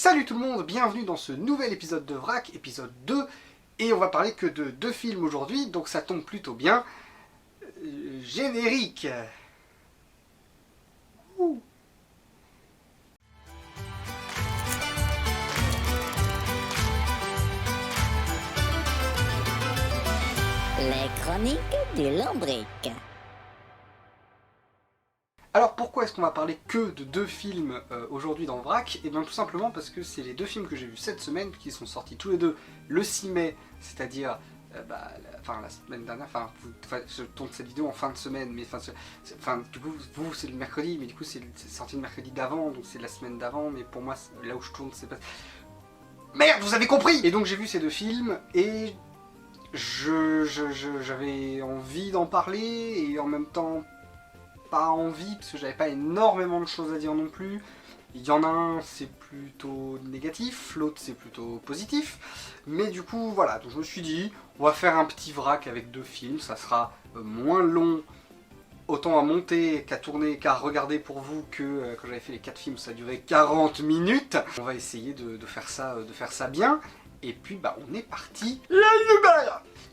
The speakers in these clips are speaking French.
Salut tout le monde, bienvenue dans ce nouvel épisode de Vrac, épisode 2, et on va parler que de 2 films aujourd'hui, donc ça tombe plutôt bien. Générique. Ouh. Les chroniques du lombric. Alors pourquoi est-ce qu'on va parler que de 2 films aujourd'hui dans Vrac? Et bien tout simplement parce que c'est les 2 films que j'ai vus cette semaine, qui sont sortis tous les deux le 6 mai, c'est-à-dire la semaine dernière, je tourne cette vidéo en fin de semaine, mais du coup vous c'est le mercredi, mais du coup c'est sorti le mercredi d'avant, donc c'est la semaine d'avant, mais pour moi là où je tourne c'est pas... Merde, vous avez compris! Et donc j'ai vu ces 2 films, et j'avais envie d'en parler, et en même temps pas envie, parce que j'avais pas énormément de choses à dire non plus. Il y en a un, c'est plutôt négatif, l'autre c'est plutôt positif. Mais du coup, voilà, donc je me suis dit, on va faire un petit vrac avec 2 films, ça sera moins long, autant à monter qu'à tourner, qu'à regarder pour vous, que quand j'avais fait les 4 films, ça a duré 40 minutes. On va essayer de faire ça bien. Et puis bah on est parti.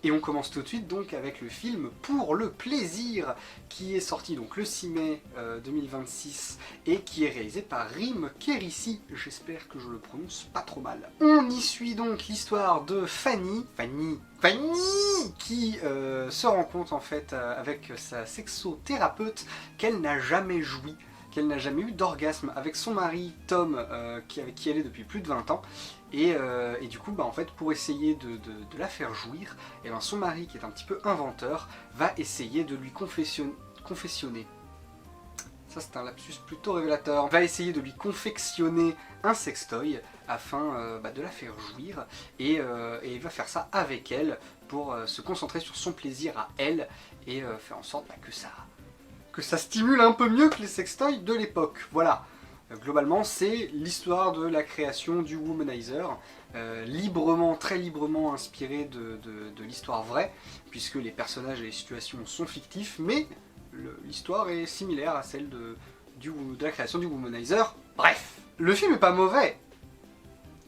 Et on commence tout de suite donc avec le film Pour le plaisir, qui est sorti donc le 6 mai 2026 et qui est réalisé par Rim Kérissi. J'espère que je le prononce pas trop mal. On y suit donc l'histoire de Fanny qui se rend compte en fait avec sa sexothérapeute qu'elle n'a jamais joui, qu'elle n'a jamais eu d'orgasme avec son mari Tom, avec qui elle est depuis plus de 20 ans. Et du coup, en fait, pour essayer de la faire jouir, et son mari, qui est un petit peu inventeur, va essayer de lui confectionner. Ça, c'est un lapsus plutôt révélateur. Va essayer de lui confectionner un sextoy afin de la faire jouir. Et il va faire ça avec elle pour se concentrer sur son plaisir à elle et faire en sorte que ça stimule un peu mieux que les sextoys de l'époque. Voilà. Globalement, c'est l'histoire de la création du Womanizer, très librement inspiré de l'histoire vraie, puisque les personnages et les situations sont fictifs, mais l'histoire est similaire à celle de la création du Womanizer. Bref, le film est pas mauvais,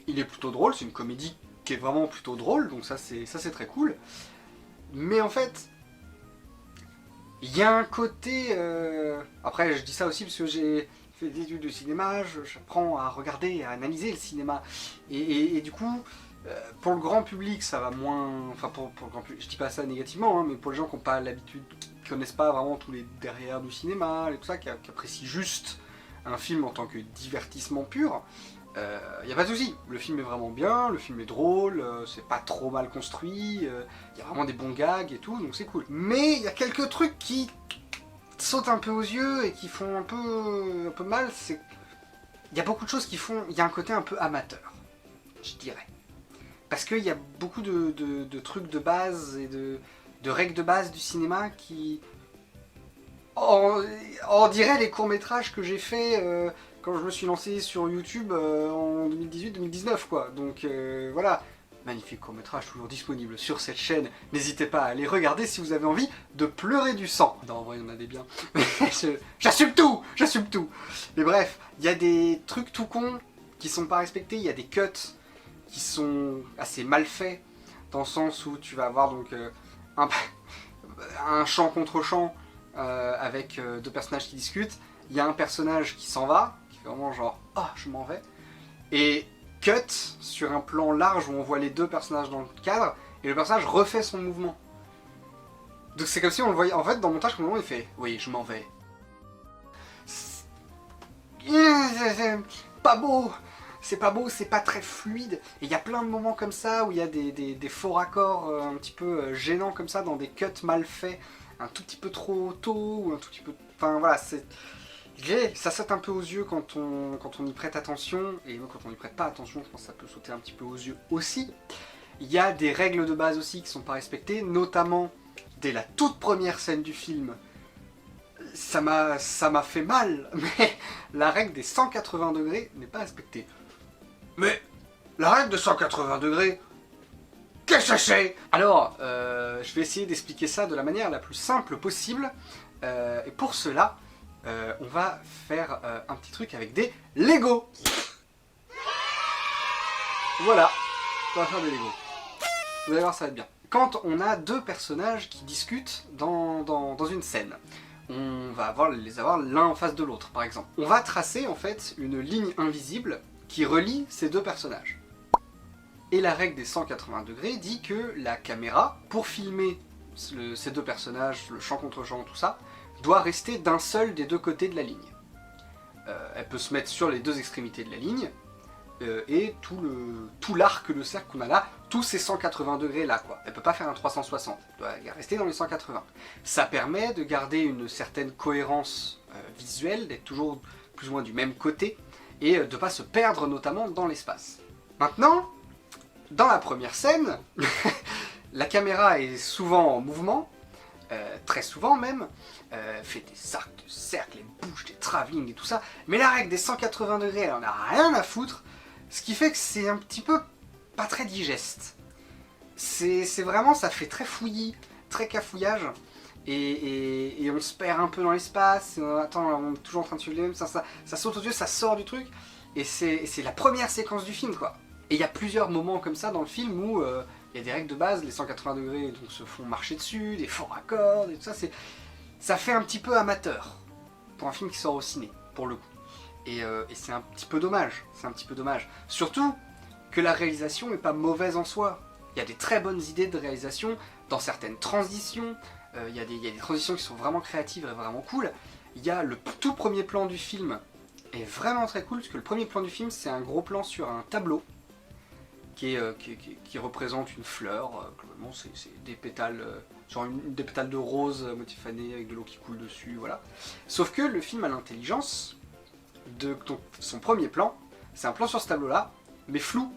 il est plutôt drôle, c'est une comédie qui est vraiment plutôt drôle, donc ça c'est très cool, mais en fait, il y a un côté... Après, je dis ça aussi parce que j'ai fait des études de cinéma, j'apprends à regarder et à analyser le cinéma. Et du coup, pour le grand public, ça va moins... Enfin, pour le grand public, je dis pas ça négativement, hein, mais pour les gens qui n'ont pas l'habitude, qui connaissent pas vraiment tous les derrière du cinéma, et tout ça, qui apprécient juste un film en tant que divertissement pur, y a pas de souci, le film est vraiment bien, le film est drôle, c'est pas trop mal construit, y a vraiment des bons gags et tout, donc c'est cool. Mais il y a quelques trucs qui sautent un peu aux yeux et qui font un peu mal, c'est... Il y a beaucoup de choses qui font... Il y a un côté un peu amateur, je dirais. Parce qu'il y a beaucoup de trucs de base et de règles de base du cinéma qui... On dirait les courts-métrages que j'ai fait... quand je me suis lancé sur YouTube en 2018-2019 quoi, donc voilà, magnifique court-métrage toujours disponible sur cette chaîne, n'hésitez pas à aller regarder si vous avez envie de pleurer du sang. Non, en vrai il y en a des biens, j'assume tout, mais bref, il y a des trucs tout cons qui sont pas respectés, il y a des cuts qui sont assez mal faits, dans le sens où tu vas avoir donc un chant contre chant avec 2 personnages qui discutent, il y a un personnage qui s'en va, vraiment genre « Ah, je m'en vais ». Et cut sur un plan large où on voit les 2 personnages dans le cadre, et le personnage refait son mouvement. Donc c'est comme si on le voyait, en fait dans le montage, il fait « Oui, je m'en vais ». C'est pas beau, c'est pas très fluide. Et il y a plein de moments comme ça où il y a des faux raccords un petit peu gênants comme ça, dans des cuts mal faits, un tout petit peu trop tôt, ou un tout petit peu... Enfin voilà, c'est... Ça saute un peu aux yeux quand on y prête attention, et quand on n'y prête pas attention, je pense que ça peut sauter un petit peu aux yeux aussi. Il y a des règles de base aussi qui sont pas respectées, notamment dès la toute première scène du film. Ça m'a fait mal, mais la règle des 180 degrés n'est pas respectée. Mais la règle de 180 degrés, qu'est-ce que c'est? Alors, je vais essayer d'expliquer ça de la manière la plus simple possible, et pour cela, on va faire un petit truc avec des Lego. Voilà, on va faire des Lego. Vous allez voir, ça va être bien. Quand on a deux personnages qui discutent dans une scène, on va les avoir l'un en face de l'autre, par exemple. On va tracer en fait une ligne invisible qui relie ces deux personnages. Et la règle des 180 degrés dit que la caméra, pour filmer ces deux personnages, le champ contre champ, tout ça, doit rester d'un seul des deux côtés de la ligne. Elle peut se mettre sur les deux extrémités de la ligne, et tout l'arc, le cercle qu'on a là, tous ces 180 degrés là, quoi. Elle peut pas faire un 360, elle doit rester dans les 180. Ça permet de garder une certaine cohérence visuelle, d'être toujours plus ou moins du même côté, et de pas se perdre notamment dans l'espace. Maintenant, dans la première scène, la caméra est souvent en mouvement, très souvent même, fait des arcs de cercle, elle bouge des travelling et tout ça, mais la règle des 180 degrés, elle en a rien à foutre, ce qui fait que c'est un petit peu pas très digeste. C'est vraiment, ça fait très fouillis, très cafouillage, et on se perd un peu dans l'espace, attends, on est toujours en train de suivre les mêmes, ça saute aux yeux, ça sort du truc, et c'est la première séquence du film, quoi. Et il y a plusieurs moments comme ça dans le film où il y a des règles de base, les 180 degrés donc, se font marcher dessus, des forts raccords, et tout ça, ça fait un petit peu amateur pour un film qui sort au ciné, pour le coup. Et c'est un petit peu dommage, Surtout que la réalisation n'est pas mauvaise en soi. Il y a des très bonnes idées de réalisation dans certaines transitions, il y a des transitions qui sont vraiment créatives et vraiment cool. Il y a le tout premier plan du film est vraiment très cool, parce que le premier plan du film c'est un gros plan sur un tableau qui représente une fleur, globalement c'est des pétales, genre des pétales de rose motifanés avec de l'eau qui coule dessus, voilà. Sauf que le film a l'intelligence de son premier plan, c'est un plan sur ce tableau-là, mais flou.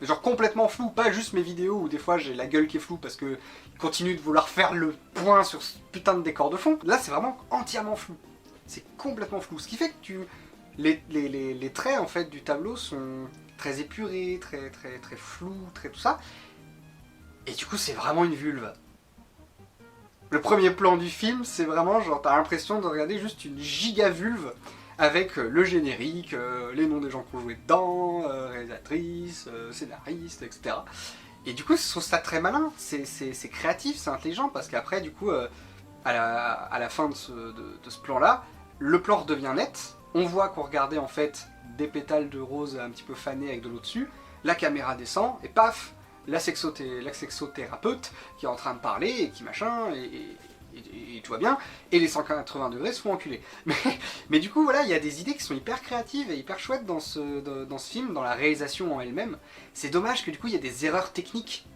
Genre complètement flou, pas juste mes vidéos où des fois j'ai la gueule qui est floue parce que ils continuent de vouloir faire le point sur ce putain de décor de fond. Là c'est vraiment entièrement flou. C'est complètement flou. Ce qui fait que les traits en fait du tableau sont très épurés, très flous, très tout ça. Et du coup c'est vraiment une vulve. Le premier plan du film c'est vraiment genre t'as l'impression de regarder juste une giga vulve avec le générique, les noms des gens qui ont joué dedans, réalisatrices, scénaristes, etc. Et du coup, je trouve ça très malin, c'est créatif, c'est intelligent, parce qu'après, du coup, à la fin de ce plan-là, le plan redevient net, on voit qu'on regardait en fait des pétales de rose un petit peu fanés avec de l'eau dessus, la caméra descend, et paf, la sexothérapeute qui est en train de parler, et qui machin, et tout va bien, et les 180 degrés se font enculer. Mais du coup, voilà, il y a des idées qui sont hyper créatives et hyper chouettes dans ce film, dans la réalisation en elle-même. C'est dommage que du coup, il y a des erreurs techniques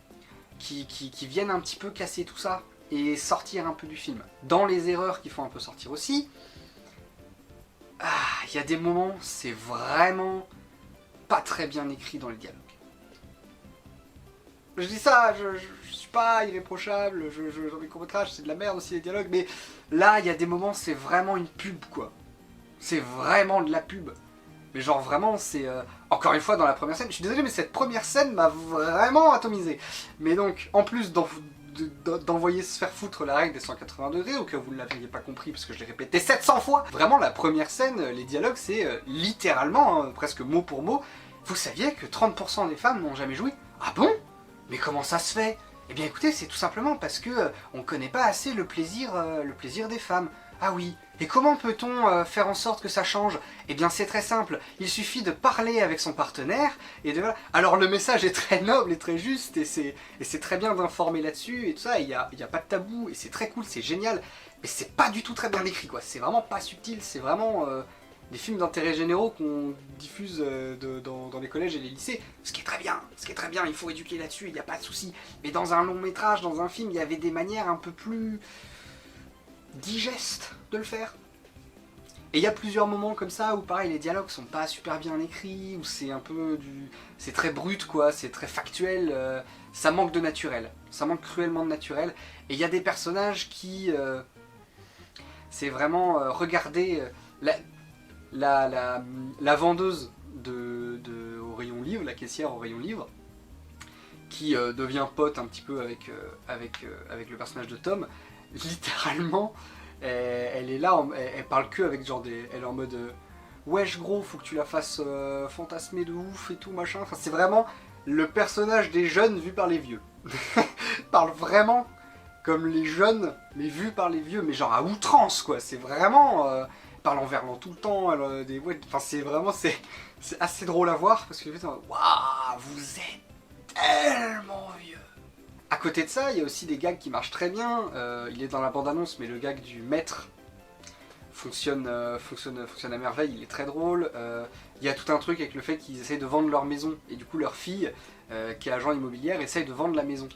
qui viennent un petit peu casser tout ça, et sortir un peu du film. Dans les erreurs qui font un peu sortir aussi, il y a des moments, c'est vraiment pas très bien écrit dans les dialogues. Je dis ça, je suis pas irréprochable, dans mes courts-métrages c'est de la merde aussi les dialogues, mais là il y a des moments c'est vraiment une pub quoi. C'est vraiment de la pub. Mais genre vraiment c'est... Encore une fois dans la première scène, je suis désolé mais cette première scène m'a vraiment atomisé. Mais donc en plus d'envoyer se faire foutre la règle des 180 degrés, au cas où vous ne l'aviez pas compris parce que je l'ai répété 700 fois, vraiment la première scène, les dialogues c'est littéralement, presque mot pour mot, vous saviez que 30% des femmes n'ont jamais joué? Ah bon? Mais comment ça se fait? Eh bien écoutez, c'est tout simplement parce que on connaît pas assez le plaisir des femmes. Ah oui, et comment peut-on faire en sorte que ça change? Eh bien c'est très simple, il suffit de parler avec son partenaire, et de voilà. Alors le message est très noble et très juste, et c'est très bien d'informer là-dessus, et tout ça, il y a pas de tabou, et c'est très cool, c'est génial, mais c'est pas du tout très bien écrit quoi, c'est vraiment pas subtil, c'est vraiment... des films d'intérêt généraux qu'on diffuse dans les collèges et les lycées, ce qui est très bien, il faut éduquer là-dessus, il n'y a pas de souci. Mais dans un long métrage, dans un film, il y avait des manières un peu plus digestes de le faire. Et il y a plusieurs moments comme ça où pareil, les dialogues sont pas super bien écrits, où c'est un peu c'est très brut quoi, c'est très factuel, ça manque de naturel, ça manque cruellement de naturel. Et il y a des personnages qui... c'est vraiment regarder... La vendeuse au rayon livre, la caissière au rayon livre, qui devient pote un petit peu avec le personnage de Tom, littéralement, elle est là, elle parle que avec genre elle est en mode wesh gros, faut que tu la fasses fantasmer de ouf et tout machin. Enfin, c'est vraiment le personnage des jeunes vu par les vieux. Parle vraiment comme les jeunes, mais vu par les vieux, mais genre à outrance quoi. C'est vraiment parle en verlan tout le temps. Enfin c'est vraiment c'est assez drôle à voir parce que waouh, vous êtes tellement vieux. À côté de ça, il y a aussi des gags qui marchent très bien. Il est dans la bande-annonce, mais le gag du maître fonctionne à merveille, il est très drôle. Il y a tout un truc avec le fait qu'ils essayent de vendre leur maison, et du coup leur fille, qui est agent immobilière, essaye de vendre la maison.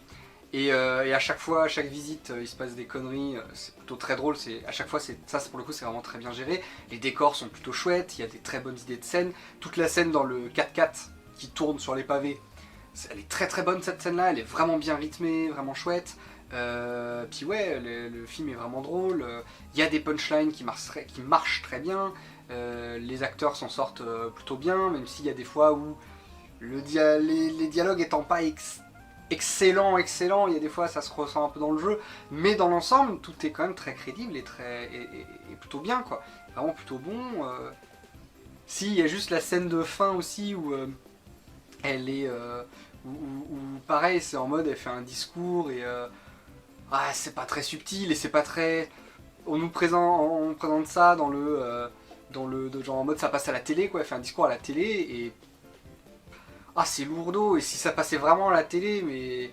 Et à chaque fois, à chaque visite, il se passe des conneries, c'est plutôt très drôle, à chaque fois, ça pour le coup c'est vraiment très bien géré. Les décors sont plutôt chouettes, il y a des très bonnes idées de scène. Toute la scène dans le 4x4 qui tourne sur les pavés, elle est très très bonne cette scène là, elle est vraiment bien rythmée, vraiment chouette. Puis ouais, le film est vraiment drôle, il y a des punchlines qui marchent très bien, les acteurs s'en sortent plutôt bien, même s'il y a des fois où les dialogues étant pas excellents, il y a des fois ça se ressent un peu dans le jeu, mais dans l'ensemble tout est quand même très crédible et plutôt bien quoi, vraiment plutôt bon. Si, il y a juste la scène de fin aussi où elle est... où pareil, c'est en mode elle fait un discours et c'est pas très subtil et c'est pas très... on présente ça dans le genre en mode ça passe à la télé quoi, elle fait un discours à la télé et c'est lourdeau, et si ça passait vraiment à la télé, mais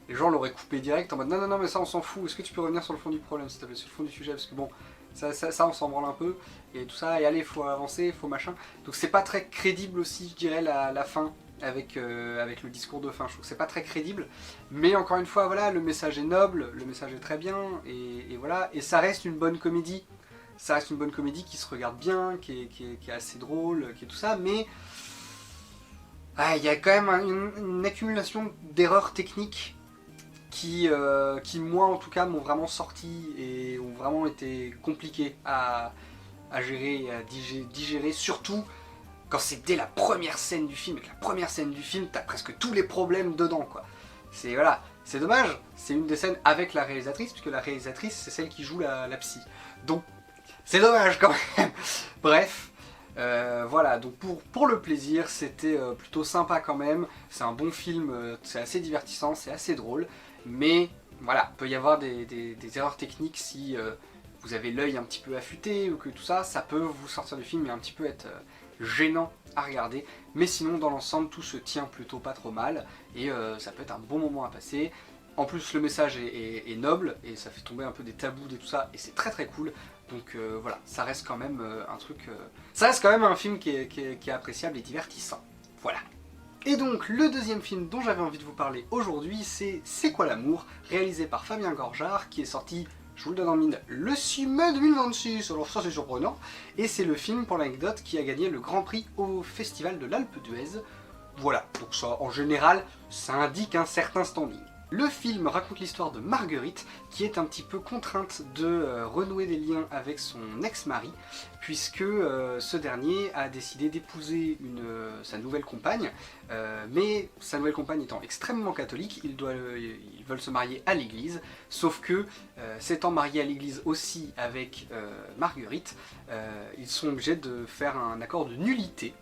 les gens l'auraient coupé direct en mode non mais ça on s'en fout, est-ce que tu peux revenir sur le fond du problème s'il te plaît, sur le fond du sujet, parce que bon ça on s'en branle un peu et tout ça, et allez faut avancer, faut machin, donc c'est pas très crédible aussi je dirais la fin avec le discours de fin, je trouve que c'est pas très crédible, mais encore une fois voilà, le message est noble, le message est très bien, et voilà, et ça reste une bonne comédie, qui se regarde bien, qui est assez drôle, qui est tout ça, mais il y a quand même une accumulation d'erreurs techniques qui moi en tout cas m'ont vraiment sorti et ont vraiment été compliquées à gérer et à digérer, surtout quand c'est dès la première scène du film, et que la première scène du film, t'as presque tous les problèmes dedans quoi. Voilà, c'est dommage, c'est une des scènes avec la réalisatrice, puisque la réalisatrice c'est celle qui joue la psy. Donc c'est dommage quand même. Bref, voilà, donc pour le plaisir, c'était plutôt sympa quand même. C'est un bon film, c'est assez divertissant, c'est assez drôle, mais voilà, il peut y avoir des erreurs techniques si vous avez l'œil un petit peu affûté ou que tout ça, ça peut vous sortir du film et un petit peu être gênant à regarder, mais sinon dans l'ensemble tout se tient plutôt pas trop mal et ça peut être un bon moment à passer. En plus le message est noble et ça fait tomber un peu des tabous et tout ça, et c'est très très cool. Donc voilà, ça reste quand même un truc... ça reste quand même un film qui est appréciable et divertissant. Voilà. Et donc le deuxième film dont j'avais envie de vous parler aujourd'hui, C'est quoi l'amour, réalisé par Fabien Gorjard, qui est sorti, je vous le donne en mine, le 6 mai 2026, alors ça c'est surprenant, et c'est le film, pour l'anecdote, qui a gagné le Grand Prix au Festival de l'Alpe d'Huez. Voilà, donc ça en général, ça indique un certain standing. Le film raconte l'histoire de Marguerite, qui est un petit peu contrainte de renouer des liens avec son ex-mari, puisque ce dernier a décidé d'épouser sa nouvelle compagne, mais sa nouvelle compagne étant extrêmement catholique, ils veulent se marier à l'église, sauf que, s'étant mariés à l'église aussi avec Marguerite, ils sont obligés de faire un accord de nullité,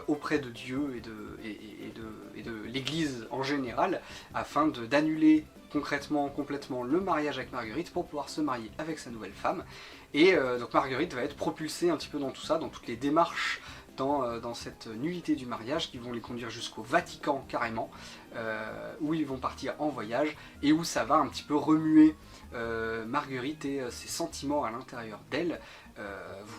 auprès de Dieu et de l'Église en général, afin d'annuler complètement le mariage avec Marguerite pour pouvoir se marier avec sa nouvelle femme. Et donc Marguerite va être propulsée un petit peu dans tout ça, dans toutes les démarches, dans cette nullité du mariage, qui vont les conduire jusqu'au Vatican carrément, où ils vont partir en voyage, et où ça va un petit peu remuer Marguerite et ses sentiments à l'intérieur d'elle.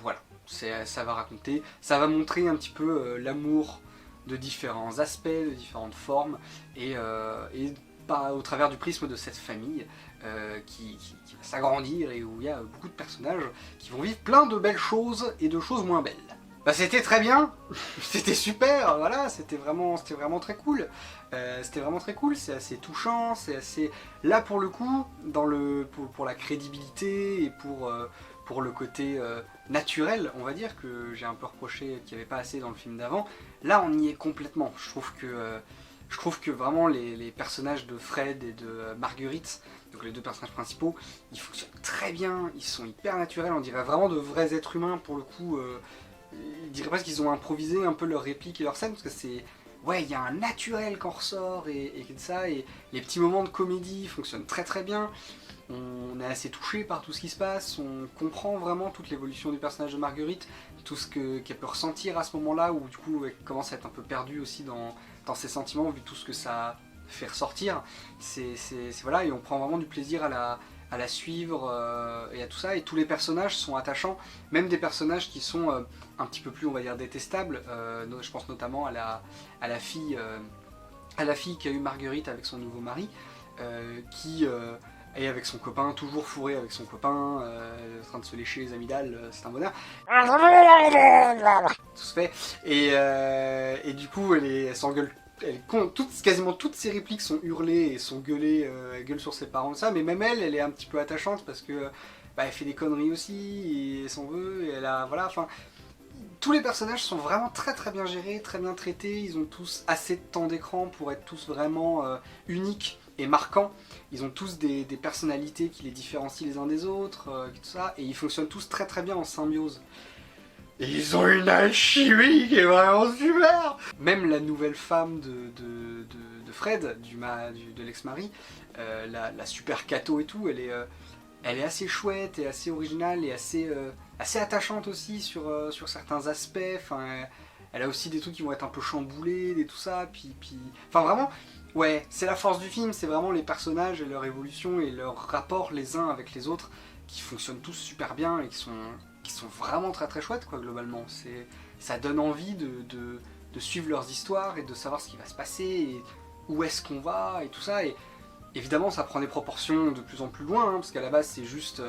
Voilà, ça va raconter, ça va montrer un petit peu l'amour de différents aspects, de différentes formes, et au travers du prisme de cette famille qui va s'agrandir, et où il y a beaucoup de personnages qui vont vivre plein de belles choses et de choses moins belles. C'était très bien, c'était super, voilà, c'était vraiment très cool. C'est assez touchant, c'est assez... Là pour le coup, pour la crédibilité et pour le côté naturel, on va dire, que j'ai un peu reproché qu'il n'y avait pas assez dans le film d'avant, là on y est complètement. Je trouve que vraiment les personnages de Fred et de Marguerite, donc les deux personnages principaux, ils fonctionnent très bien, ils sont hyper naturels, on dirait vraiment de vrais êtres humains pour le coup. je dirais presque qu'ils ont improvisé un peu leurs répliques et leurs scènes, parce que c'est... Ouais, il y a un naturel qui en ressort, et ça, et les petits moments de comédie fonctionnent très très bien. On est assez touché par tout ce qui se passe, on comprend vraiment toute l'évolution du personnage de Marguerite, tout ce qu'elle peut ressentir à ce moment-là, où du coup elle commence à être un peu perdue aussi dans ses sentiments, vu tout ce que ça fait ressortir. Voilà, et on prend vraiment du plaisir à la suivre et à tout ça, et tous les personnages sont attachants, même des personnages qui sont un petit peu plus, on va dire, détestables. Je pense notamment à la fille qui a eu Marguerite avec son nouveau mari, qui est avec son copain, toujours fourré avec son copain, en train de se lécher les amygdales, c'est un bonheur. Tout se fait, et du coup elle s'engueule. Quasiment toutes ses répliques sont hurlées et sont gueulées, elle gueule sur ses parents, ça, mais même elle est un petit peu attachante parce que elle fait des conneries aussi, et elle s'en veut, et elle a, voilà, enfin, tous les personnages sont vraiment très très bien gérés, très bien traités, ils ont tous assez de temps d'écran pour être tous vraiment uniques et marquants, ils ont tous des personnalités qui les différencient les uns des autres, tout ça, et ils fonctionnent tous très très bien en symbiose. Et ils ont une alchimie qui est vraiment super. Même la nouvelle femme de Fred, de l'ex-mari, la super Cato et tout, elle est assez chouette et assez originale et assez attachante aussi sur certains aspects. Enfin, elle a aussi des trucs qui vont être un peu chamboulés et tout ça. Enfin vraiment, ouais, c'est la force du film, c'est vraiment les personnages et leur évolution et leur rapport les uns avec les autres qui fonctionnent tous super bien et qui sont vraiment très très chouettes, quoi, globalement. Ça donne envie de suivre leurs histoires et de savoir ce qui va se passer et où est-ce qu'on va et tout ça. Et évidemment ça prend des proportions de plus en plus loin, hein, parce qu'à la base c'est juste...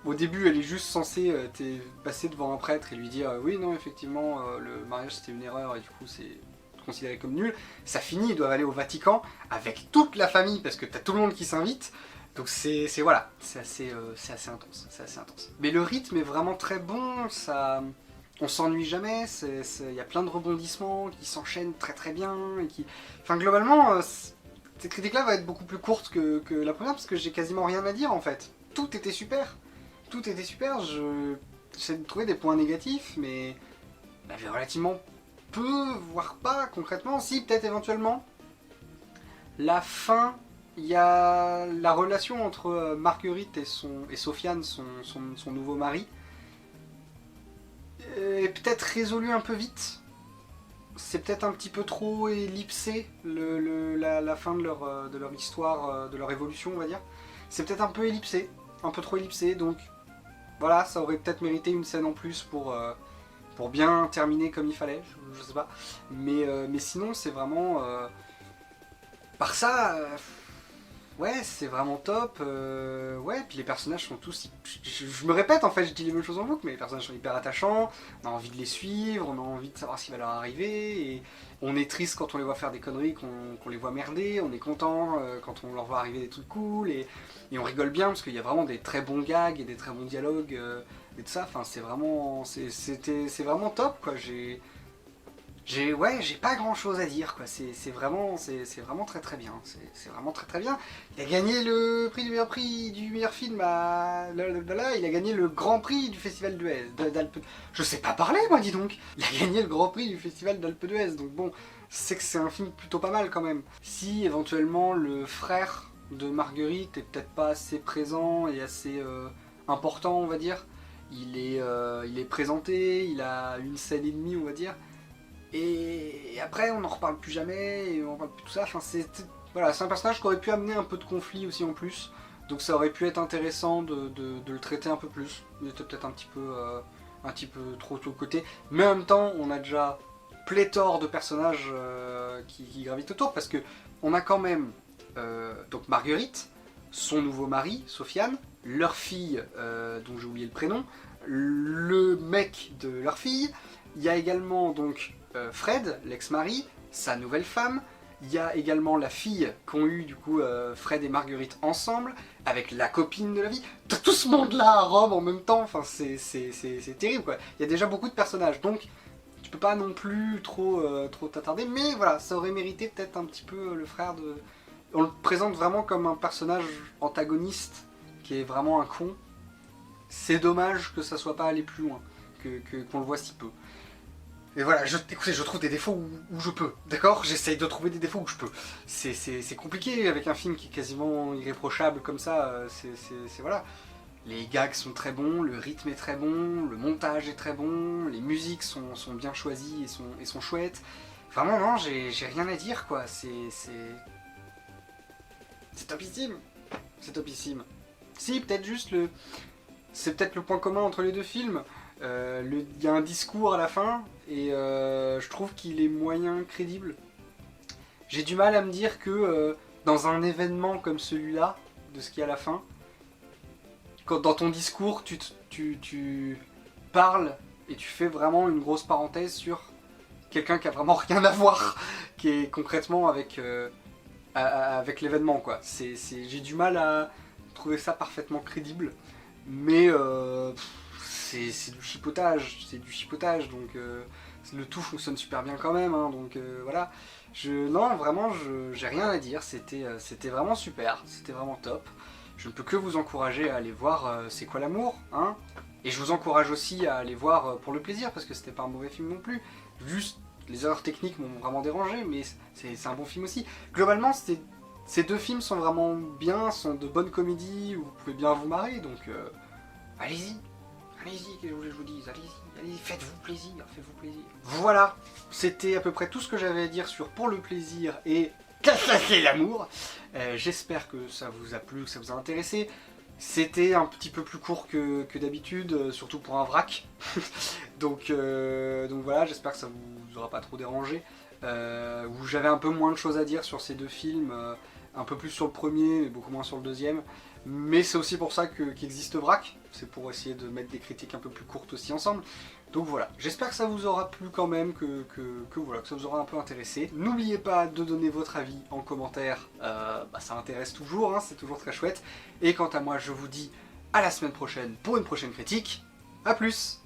au début elle est juste censée passer devant un prêtre et lui dire oui non effectivement le mariage c'était une erreur et du coup c'est considéré comme nul. Ça finit, ils doivent aller au Vatican avec toute la famille parce que t'as tout le monde qui s'invite. Donc voilà, c'est assez intense. Mais le rythme est vraiment très bon, on s'ennuie jamais, il y a plein de rebondissements qui s'enchaînent très très bien. Enfin globalement, cette critique-là va être beaucoup plus courte que la première parce que j'ai quasiment rien à dire en fait. Tout était super, j'essaie de trouver des points négatifs, mais il y avait relativement peu, voire pas concrètement. Si, peut-être éventuellement. La fin... Il y a la relation entre Marguerite et Sofiane, son nouveau mari, est peut-être résolue un peu vite. C'est peut-être un petit peu trop ellipsé, la fin de leur histoire, de leur évolution, on va dire. C'est peut-être un peu ellipsé, un peu trop ellipsé, donc voilà, ça aurait peut-être mérité une scène en plus pour bien terminer comme il fallait, je sais pas. Mais sinon, c'est vraiment... par ça... ouais, c'est vraiment top, ouais, puis les personnages sont tous... Je me répète en fait, je dis les mêmes choses en boucle, mais les personnages sont hyper attachants, on a envie de les suivre, on a envie de savoir ce qui va leur arriver, et on est triste quand on les voit faire des conneries, qu'on les voit merder, on est content quand on leur voit arriver des trucs cool, et on rigole bien, parce qu'il y a vraiment des très bons gags et des très bons dialogues, et tout ça, enfin c'est vraiment top, quoi, j'ai pas grand chose à dire, quoi. C'est vraiment très très bien. C'est vraiment très très bien. Il a gagné le prix du meilleur film il a gagné le grand prix du festival d'Alpes. Je sais pas parler, moi, dis donc. Il a gagné le grand prix du festival d'Alpes d'Huez, donc bon, c'est que c'est un film plutôt pas mal quand même. Si éventuellement le frère de Marguerite est peut-être pas assez présent et assez important, on va dire, il est présenté, il a une scène et demie, on va dire. Et après on n'en reparle plus jamais, et on parle plus de tout ça, enfin voilà, c'est un personnage qui aurait pu amener un peu de conflit aussi en plus, donc ça aurait pu être intéressant de le traiter un peu plus, il était peut-être un petit peu trop de côté, mais en même temps on a déjà pléthore de personnages qui gravitent autour, parce que on a quand même donc Marguerite, son nouveau mari, Sofiane, leur fille, dont j'ai oublié le prénom, le mec de leur fille, il y a également donc Fred, l'ex-mari, sa nouvelle femme, il y a également la fille qu'ont eu du coup Fred et Marguerite ensemble, avec la copine de la vie. T'as tout ce monde-là à Rome en même temps, enfin c'est terrible quoi. Il y a déjà beaucoup de personnages, donc tu peux pas non plus trop t'attarder, mais voilà, ça aurait mérité peut-être un petit peu le frère de... On le présente vraiment comme un personnage antagoniste, qui est vraiment un con. C'est dommage que ça soit pas allé plus loin, qu'on le voit si peu. Et voilà, écoutez, je trouve des défauts où je peux, d'accord? J'essaye de trouver des défauts où je peux. C'est compliqué avec un film qui est quasiment irréprochable comme ça, voilà. Les gags sont très bons, le rythme est très bon, le montage est très bon, les musiques sont bien choisies et sont chouettes. Vraiment, non, j'ai rien à dire, quoi. C'est topissime. C'est topissime. Si, peut-être juste le... C'est peut-être le point commun entre les deux films. Il y a un discours à la fin, et je trouve qu'il est moyen crédible. J'ai du mal à me dire que dans un événement comme celui-là, de ce qu'il y a à la fin, quand dans ton discours, tu parles et tu fais vraiment une grosse parenthèse sur quelqu'un qui a vraiment rien à voir, qui est concrètement avec l'événement, quoi. J'ai du mal à trouver ça parfaitement crédible, mais c'est du chipotage, donc le tout fonctionne super bien quand même, hein, donc voilà. Non, vraiment, j'ai rien à dire, c'était vraiment super, c'était vraiment top. Je ne peux que vous encourager à aller voir C'est quoi l'amour, hein. Et je vous encourage aussi à aller voir Pour le plaisir, parce que c'était pas un mauvais film non plus. Juste, les erreurs techniques m'ont vraiment dérangé, mais c'est un bon film aussi. Globalement, ces deux films sont vraiment bien, sont de bonnes comédies, où vous pouvez bien vous marrer, donc allez-y. Allez-y, que je vous dise, allez-y, faites-vous plaisir. Voilà, c'était à peu près tout ce que j'avais à dire sur Pour le plaisir et Casser l'amour. J'espère que ça vous a plu, que ça vous a intéressé. C'était un petit peu plus court que d'habitude, surtout pour un vrac. donc voilà, j'espère que ça vous aura pas trop dérangé. Où j'avais un peu moins de choses à dire sur ces deux films, un peu plus sur le premier, mais beaucoup moins sur le deuxième. Mais c'est aussi pour ça qu'existe Vrac, c'est pour essayer de mettre des critiques un peu plus courtes aussi ensemble. Donc voilà, j'espère que ça vous aura plu quand même, que ça vous aura un peu intéressé. N'oubliez pas de donner votre avis en commentaire, ça intéresse toujours, hein, c'est toujours très chouette. Et quant à moi, je vous dis à la semaine prochaine pour une prochaine critique. A plus!